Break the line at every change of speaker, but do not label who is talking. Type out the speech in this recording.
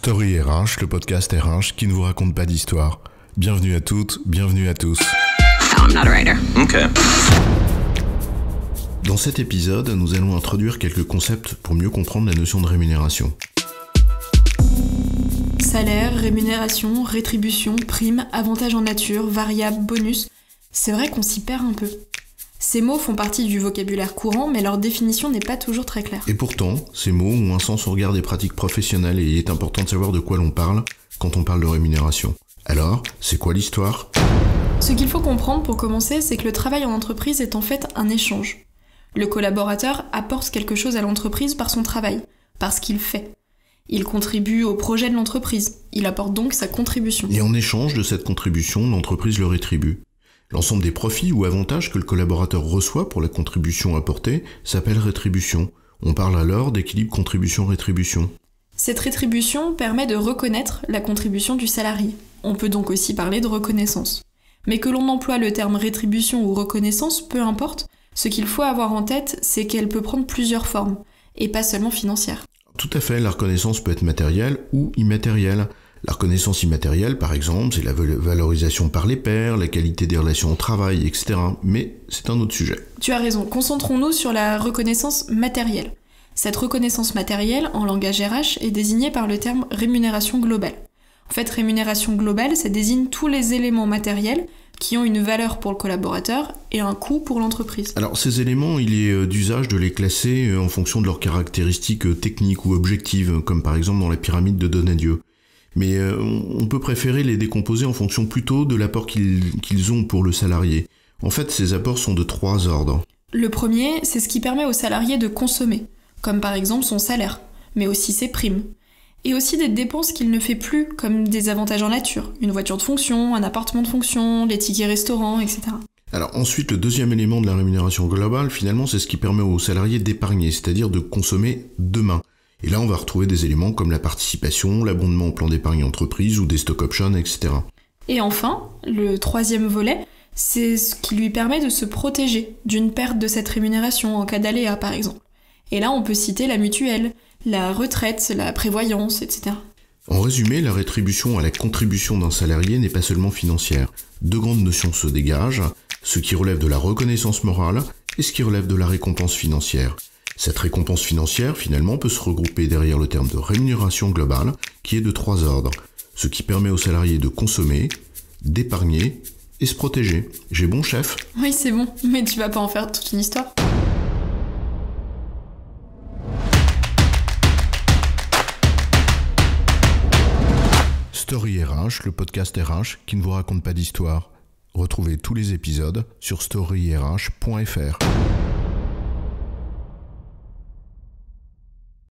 Story RH, le podcast RH qui ne vous raconte pas d'histoire. Bienvenue à toutes, bienvenue à tous.
No, I'm not a writer.
Okay.
Dans cet épisode, nous allons introduire quelques concepts pour mieux comprendre la notion de rémunération.
Salaire, rémunération, rétribution, prime, avantage en nature, variable, bonus. C'est vrai qu'on s'y perd un peu. Ces mots font partie du vocabulaire courant, mais leur définition n'est pas toujours très claire.
Et pourtant, ces mots ont un sens au regard des pratiques professionnelles et il est important de savoir de quoi l'on parle quand on parle de rémunération. Alors, c'est quoi l'histoire ?
Ce qu'il faut comprendre pour commencer, c'est que le travail en entreprise est en fait un échange. Le collaborateur apporte quelque chose à l'entreprise par son travail, par ce qu'il fait. Il contribue au projet de l'entreprise, il apporte donc sa contribution.
Et en échange de cette contribution, l'entreprise le rétribue. L'ensemble des profits ou avantages que le collaborateur reçoit pour la contribution apportée s'appelle rétribution. On parle alors d'équilibre contribution-rétribution.
Cette rétribution permet de reconnaître la contribution du salarié. On peut donc aussi parler de reconnaissance. Mais que l'on emploie le terme rétribution ou reconnaissance, peu importe, ce qu'il faut avoir en tête, c'est qu'elle peut prendre plusieurs formes, et pas seulement financières.
Tout à fait, la reconnaissance peut être matérielle ou immatérielle. La reconnaissance immatérielle, par exemple, c'est la valorisation par les pairs, la qualité des relations au travail, etc. Mais c'est un autre sujet.
Tu as raison, concentrons-nous sur la reconnaissance matérielle. Cette reconnaissance matérielle, en langage RH, est désignée par le terme rémunération globale. En fait, rémunération globale, ça désigne tous les éléments matériels qui ont une valeur pour le collaborateur et un coût pour l'entreprise.
Alors ces éléments, il est d'usage de les classer en fonction de leurs caractéristiques techniques ou objectives, comme par exemple dans la pyramide de Donadieu. Mais on peut préférer les décomposer en fonction plutôt de l'apport qu'ils ont pour le salarié. En fait, ces apports sont de 3 ordres.
Le premier, c'est ce qui permet au salarié de consommer, comme par exemple son salaire, mais aussi ses primes. Et aussi des dépenses qu'il ne fait plus, comme des avantages en nature, une voiture de fonction, un appartement de fonction, les tickets restaurants, etc.
Alors ensuite, le deuxième élément de la rémunération globale, finalement, c'est ce qui permet au salarié d'épargner, c'est-à-dire de consommer demain. Et là, on va retrouver des éléments comme la participation, l'abondement au plan d'épargne entreprise ou des stock options, etc.
Et enfin, le troisième volet, c'est ce qui lui permet de se protéger d'une perte de cette rémunération en cas d'aléa, par exemple. Et là, on peut citer la mutuelle, la retraite, la prévoyance, etc.
En résumé, la rétribution à la contribution d'un salarié n'est pas seulement financière. Deux grandes notions se dégagent, ce qui relève de la reconnaissance morale et ce qui relève de la récompense financière. Cette récompense financière, finalement, peut se regrouper derrière le terme de rémunération globale, qui est de 3 ordres, ce qui permet aux salariés de consommer, d'épargner et se protéger. J'ai bon, chef ?
Oui, c'est bon, mais tu vas pas en faire toute une histoire.
Story RH, le podcast RH qui ne vous raconte pas d'histoire. Retrouvez tous les épisodes sur storyrh.fr.